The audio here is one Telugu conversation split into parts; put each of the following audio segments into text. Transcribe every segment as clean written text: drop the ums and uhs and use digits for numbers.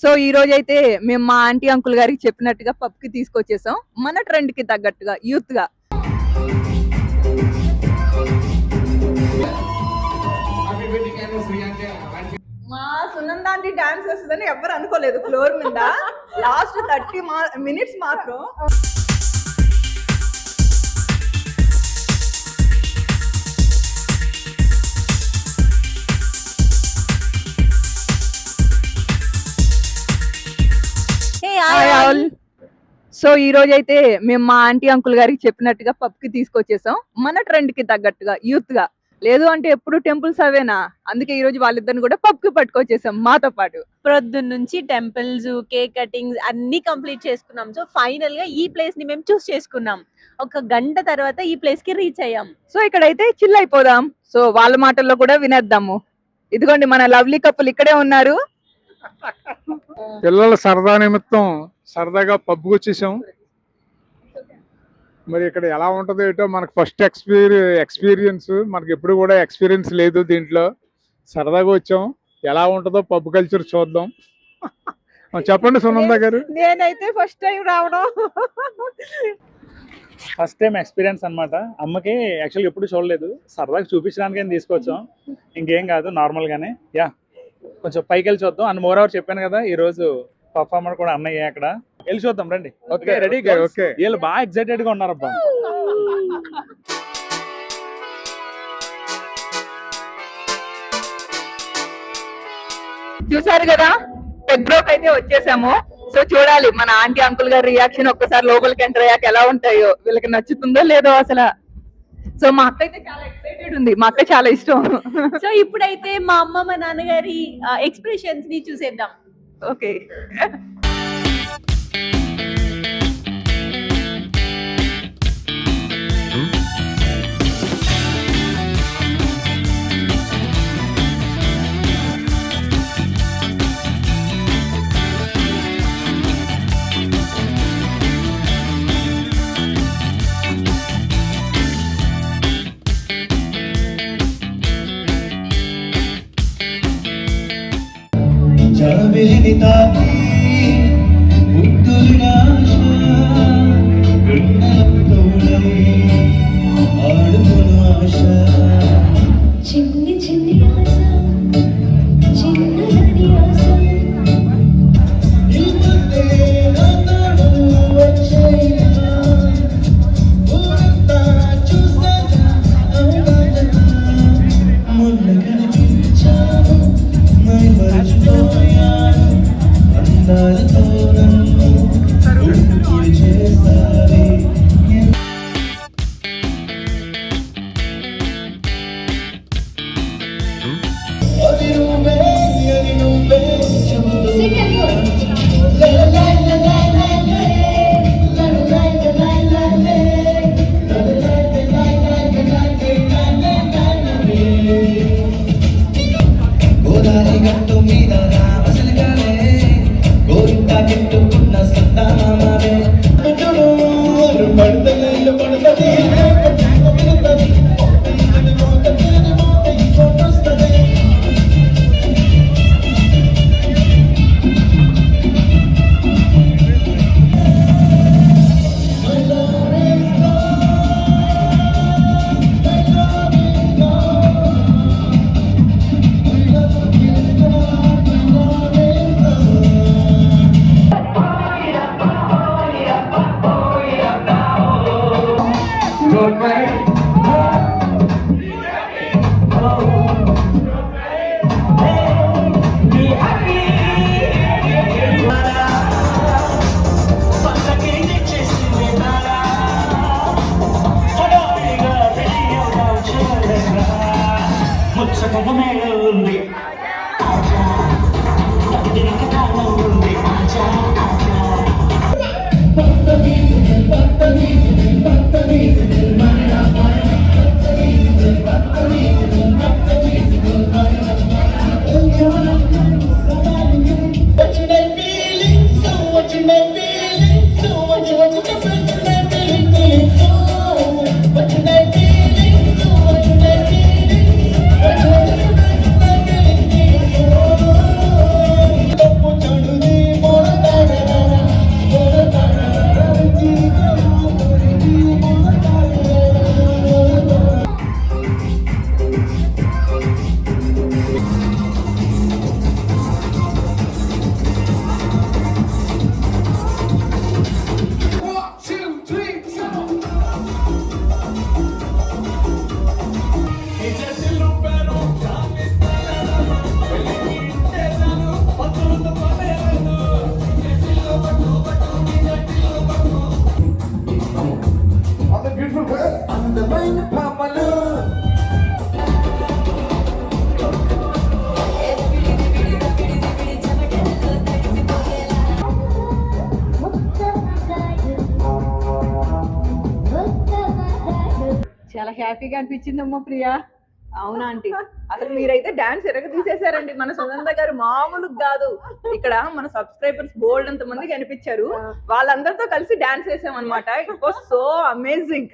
సో ఈ రోజైతే మేము మా ఆంటీ అంకుల్ గారికి చెప్పినట్టుగా పబ్ కి తీసుకొచ్చేసాం. మన ట్రెండ్ కి తగ్గట్టుగా యూత్ గా. మా సునంద ఆంటీ డాన్స్ వేస్తుందని ఎవ్వరు అనుకోలేదు ఫ్లోర్ మీద. లాస్ట్ 30 మినిట్స్ మాత్రం సో ఈ రోజైతే మేము మా ఆంటీ అంకుల్ గారికి చెప్పినట్టుగా పబ్ కి తీసుకొచ్చేసాం. మన ట్రెండ్ కి తగ్గట్టుగా యూత్ గా. లేదు అంటే ఎప్పుడు టెంపుల్స్ అవేనా, అందుకే ఈ రోజు వాళ్ళిద్దరిని కూడా పబ్ కి పట్టుకొచ్చేసాం మాతో పాటు. ప్రొద్దున్న నుంచి టెంపుల్స్, కేక్ కటింగ్స్ అన్ని కంప్లీట్ చేసుకున్నాం. సో ఫైనల్ గా ఈ ప్లేస్ ని మేము చూస్ చేసుకున్నాం. ఒక గంట తర్వాత ఈ ప్లేస్ కి రీచ్ అయ్యాం. సో ఇక్కడైతే చిల్ అయిపోదాం. సో వాళ్ళ మాటల్లో కూడా వినేద్దాము. ఇదిగోండి మన లవ్లీ కపుల్ ఇక్కడే ఉన్నారు. పిల్లల సరదా నిమిత్తం సరదాగా పబ్కి వచ్చేసాం. మరి ఇక్కడ ఎలా ఉంటుందో ఏటో మనకు ఫస్ట్ ఎక్స్పీరియన్స్, మనకి ఎప్పుడు కూడా ఎక్స్పీరియన్స్ లేదు దీంట్లో. సరదాగా వచ్చాం, ఎలా ఉంటుందో పబ్ కల్చర్ చూద్దాం. చెప్పండి సునంద గారు. నేనైతే ఫస్ట్ టైం రావడం, ఫస్ట్ టైం ఎక్స్పీరియన్స్ అనమాట. అమ్మకి యాక్చువల్గా ఎప్పుడు చూడలేదు, సరదాగా చూపించడానికి తీసుకొచ్చాం. ఇంకేం కాదు, నార్మల్ గానే. యా, కొంచెం పైకి వెళ్ళి చూద్దాం. అండ్ మోర్ ఓవర్ చెప్పాను కదా, ఈ రోజు పర్ఫార్మర్ కూడా అన్నయ్య అక్కడ. వెళ్ళి చూద్దాం రండి. Okay, ready? ఓకే. వీళ్ళు బాగా ఎక్సైటెడ్ గా ఉన్నారబ్బా. చూసారు కదా, పెద్రోకి అయితే వచ్చేసాము. సో చూడాలి మన ఆంటీ అంకుల్ గారి రియాక్షన్ ఒక్కసారి లోపలికి ఎంటర్ అయ్యాక ఎలా ఉంటాయో, వీళ్ళకి నచ్చుతుందో లేదో అసలు. సో మా అక్క అయితే చాలా ఎక్సైటెడ్ ఉంది, మా అక్క చాలా ఇష్టం. సో ఇప్పుడైతే మా అమ్మ మా నాన్నగారి ఎక్స్ప్రెషన్స్ ని చూసేద్దాం. ఓకే. జాబిలిని తాకి ముద్దుల ఆశ గుండెలకు తోడై ఆడుతున్న ఆశ. చిన్ని చిన్ని ఆశ, చిన్నదాని ఆశ. నిమ్మతే నాడు వచ్చేనా ఊరంతా చూసాగా మొన్న కనిపించావు మై మర్చిపోయాను అందాలతో నన్ను ఉడికి చేసావే. అది నువ్వే అది నువ్వే చెబుతూ లా లా లా లా లా లా లా లా లా లా లా లా గోదావరి గట్టు మీద రామసలగాలే గోరి హ్యాపీగా అనిపించిందమ్మా ప్రియా. అవునా ఆంటీ, అసలు మీరైతే డాన్స్ ఎరగ తీసేశారండి. మన సునంద గారు మామూలు కాదు. ఇక్కడ మన సబ్స్క్రైబర్స్ బోల్డ్ అంత మంది కనిపించారు. వాళ్ళందరితో కలిసి డాన్స్ వేసాం అనమాట. It was so amazing.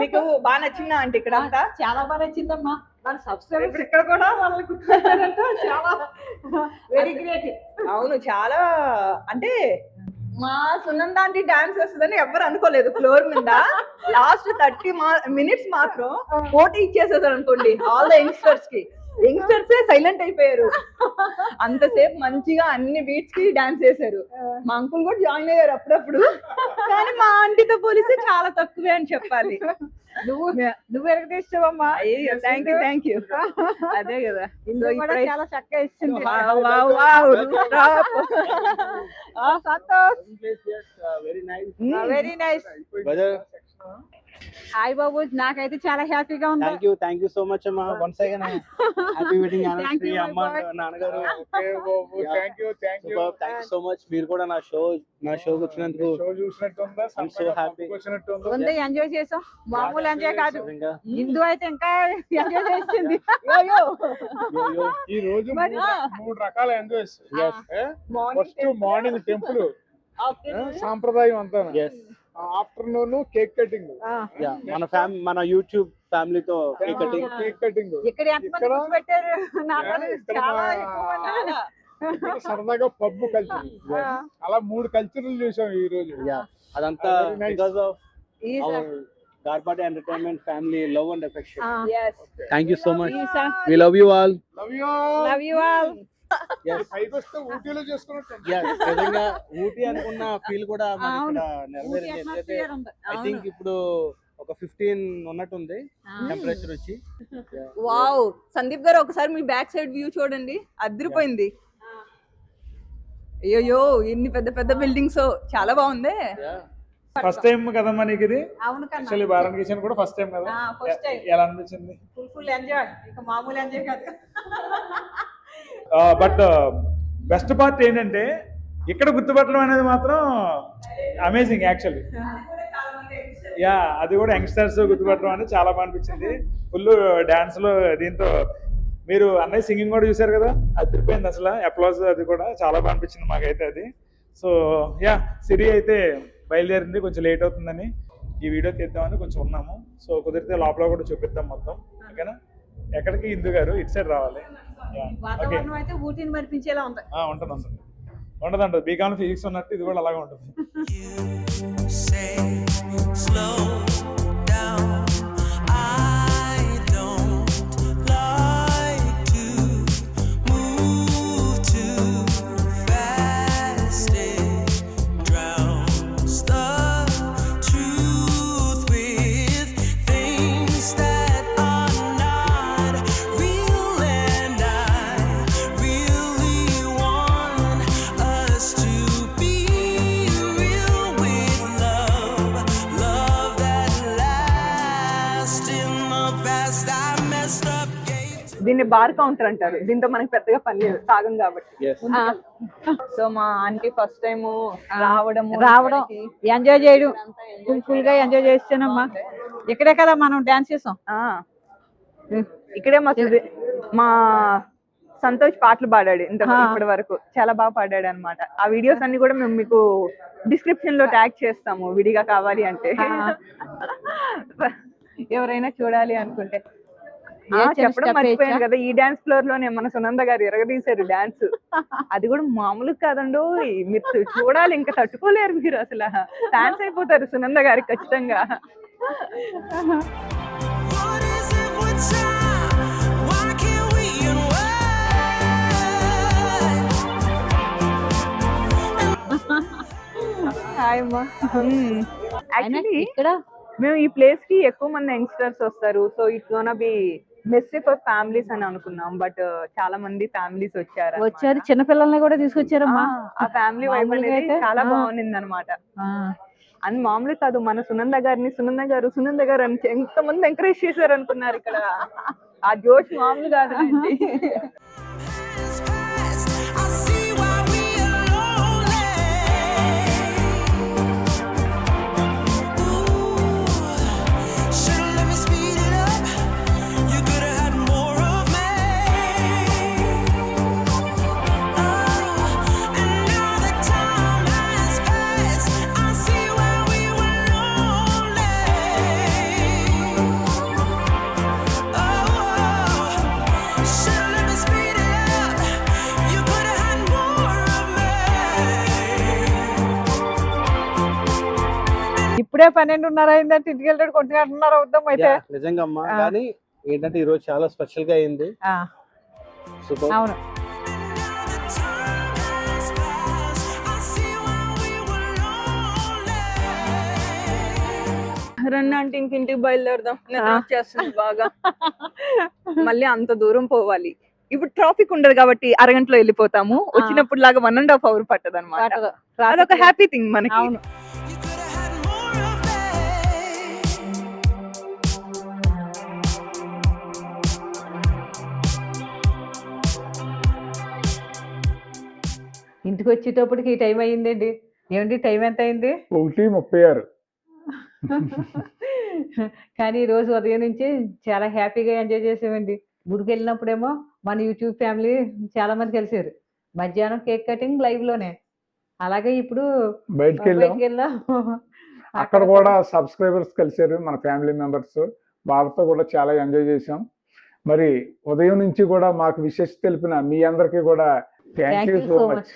మీకు బాగా నచ్చిందా ఆంటీ ఇక్కడ అంతా? చాలా బాగా నచ్చిందమ్మా. మన సబ్స్క్రైబర్స్ ఇక్కడ కూడా వాళ్ళని గుర్తుపెట్టారంట. చాలా వెరీ గ్రేట్. అవును, చాలా అంటే మా సునంద ఆంటీ డాన్స్ వేస్తుందని ఎవ్వరు అనుకోలేదు. ఫ్లోర్ మీద లాస్ట్ 30 minutes మాత్రం పోటీ ఇచ్చేసేసారు అనుకోండి ఆల్ ద యంగ్స్టర్స్ కి. యంగ్స్టర్స్ సైలెంట్ అయిపోయారు. అంతసేపు మంచిగా అన్ని బీట్స్ కి డాన్స్ చేశారు. మా అంకుల్ కూడా జాయిన్ అయ్యారు అప్పుడప్పుడు. కానీ మా ఆంటీతో పోలిస్తే చాలా తక్కువే అని చెప్పాలి. నువ్వు ఎరగదీస్తావమ్మా. Thank you. అదే కదా, చాలా చక్కగా ఇస్తుంది. సంతోష్. Very nice. హాయ్ బాబు, నాకైతే చాలా హ్యాపీగా ఉంది. థ్యాంక్ యూ సో మచ్ అమ్మా. Once again happy wedding anniversary అమ్మ నాన్నగారు. Thank you thank you so much. మీరు కూడా నా షోకి వచ్చినందుకు షో చూసినట్టుందా? I'm so happy. వచ్చినట్టుందా? ఉంది, ఎంజాయ్ చేసాం. మామూలు ఎంజాయ్ కాదు, హిందూ అయితే ఇంకా ఎంజాయ్ చేసింది. ఈ రోజు మూడు రకాల ఎంజాయ్స్. ఫస్ట్ మార్నింగ్ టెంపుల్ సాంప్రదాయం అంతా. Afternoon cake cutting. మన యూట్యూబ్ ఫ్యామిలీతో కేక్ కటింగ్. ఇక్కడ ఎంతమంది గుర్తుపెట్టారు? నాకు చాలా ఎక్కువ మంది. సరదాగా పబ్ కల్చర్. అలా 3 కల్చర్లు చూసాం ఈ రోజు. అదంతా because of our Garapati entertainment family love and affection. Thank you so much. We love you all. Love you all. పైకి వస్తే ఊటీలో చేసుకున్నట్టు. నిజంగా ఊటీ అనుకున్న ఫీల్ కూడా నెరవేరింది. ఎందుకంటే ఐ థింక్ ఇప్పుడు ఒక 15 ఉన్నట్టుంది టెంపరేచర్ వచ్చి. వావ్, సందీప్ గారు ఒకసారి మీ బ్యాక్ సైడ్ వ్యూ చూడండి, అదిరిపోయింది. అయ్యో, ఎన్ని పెద్ద పెద్ద బిల్డింగ్స్, చాలా బాగుంది. ఫస్ట్ టైం కదమ్మా నీకు ఇది? అవును కన్నా. యాక్చువల్లీ భారత్ కిచెన్ కూడా ఫస్ట్ టైం కదా. First time. ఎలా అనిపించింది? Full enjoy. ఇక మామూలు ఎంజాయ్ కాదు. బట్ బెస్ట్ పార్ట్ ఏంటంటే ఇక్కడ గుర్తుపట్టడం అనేది మాత్రం అమేజింగ్ యాక్చువల్లీ. అది కూడా యంగ్స్టర్స్ గుర్తుపట్టడం అనేది చాలా బాగా అనిపించింది. ఫుల్ డాన్స్లో దీంతో మీరు అన్నయ్య సింగింగ్ కూడా చూసారు కదా, అది తిరిపోయింది అసలు. అప్లాజ్ అది కూడా చాలా బాగా అనిపించింది మాకైతే అది. సో సిరి అయితే బయలుదేరింది, కొంచెం లేట్ అవుతుందని ఈ వీడియో తీద్దామని కొంచెం ఉన్నాము. సో కుదిరితే లోపల కూడా చూపిద్దాం మొత్తం, ఓకేనా? ఎక్కడికి ఇందు గారు ఇటు సైడ్ రావాలి. వాతావరణం అయితే ఊటీని మరిపించేలా ఉంది. ఉండదండి, బీకామ్ ఫిజిక్స్ ఉన్నట్టు ఇది కూడా అలాగే ఉంటుంది. దీన్ని బార్ కౌంటర్ అంటారు. దీంతో మనకి పెద్దగా పని లేదు, తాగం కాబట్టి. సో మా ఆంటీ ఫస్ట్ టైం రావడం ఎంజాయ్ చేయడం, ఫుల్ గా ఎంజాయ్ చేస్తానమ్మా. ఇక్కడే కదా మనం డాన్స్ చేసాం. ఇక్కడే మా సంతోష్ పాటలు పాడాడు ఇప్పటి వరకు, చాలా బాగా పాడాడు అనమాట. ఆ వీడియోస్ అన్ని కూడా మేము మీకు డిస్క్రిప్షన్ లో ట్యాగ్ చేస్తాము, విడిగా కావాలి అంటే ఎవరైనా చూడాలి అనుకుంటే. చెప్పడం మర్చిపోయాను కదా, ఈ డాన్స్ ఫ్లోర్ లోనే మన సునంద గారు ఎరగదీశారు డాన్స్. అది కూడా మామూలు కాదండు, మీరు చూడాలి, ఇంకా తట్టుకోలేరు మీరు. అసలు డాన్స్ అయిపోతారు సునంద గారికి ఖచ్చితంగా. యాక్చువల్లీ ఇక్కడ మేము ఈ ప్లేస్ కి ఎక్కువ మంది యంగ్స్టర్స్ వస్తారు. So it's gonna be messy for families అని అనుకున్నాం, బట్ చాలా మంది ఫ్యామిలీస్ వచ్చారు. చిన్నపిల్లల్ని కూడా తీసుకొచ్చారమ్మా. ఆ ఫ్యామిలీ వైబ్ అనేది చాలా బాగుంది అనమాట. అని మామూలు కాదు, మన సునంద గారు అని ఎంతమంది ఎంకరేజ్ చేశారు అనుకున్నారు ఇక్కడ. ఆ జోష్ మామూలు కాదు. Let me speed it up. 12:30 అయిందంటే ఇంటికి వెళ్ళాడు 1:30 అవుతాం అయితే. Yeah, నిజంగా అమ్మా. ఆ. కానీ ఏంటంటే ఈ రోజు చాలా స్పెషల్ గా అయింది. ఆ, సూపర్. అవును. రన్ అంటే ఇంక ఇంటికి బయలుదేరదాం, నిద్ర వచ్చేస్తుంది బాగా. మళ్ళీ అంత దూరం పోవాలి. ఇప్పుడు ట్రాఫిక్ ఉండదు కాబట్టి అరగంటలో వెళ్ళిపోతాము. వచ్చినప్పుడు లాగా 1.5 hour పట్టదు అనమాట. పట్టదు. అదొక హ్యాపీ థింగ్ మనకి. అవును. ఇంటికి వచ్చేటప్పటికి ఈ టైం అయ్యిందండి. ఏమండి టైం ఎంత అయింది? 1:36. కానీ ఈ రోజు ఉదయం నుంచి చాలా హ్యాపీగా ఎంజాయ్ చేసామండి. గుడికి వెళ్ళినప్పుడేమో మన యూట్యూబ్ ఫ్యామిలీ చాలా మంది కలిసారు. మధ్యాహ్నం కేక్ కటింగ్ లైవ్ లోనే. అలాగే ఇప్పుడు బయటికి వెళ్ళాం. బయటికి వెళ్ళాం. అక్కడ కూడా సబ్స్క్రైబర్స్ కలిసారు, మన ఫ్యామిలీ మెంబర్స్. వాళ్ళతో కూడా చాలా ఎంజాయ్ చేసాం. మరి ఉదయం నుంచి కూడా మాకు విశేష తెలిపిన మీ అందరికీ కూడా థ్యాంక్ యూ సో మచ్.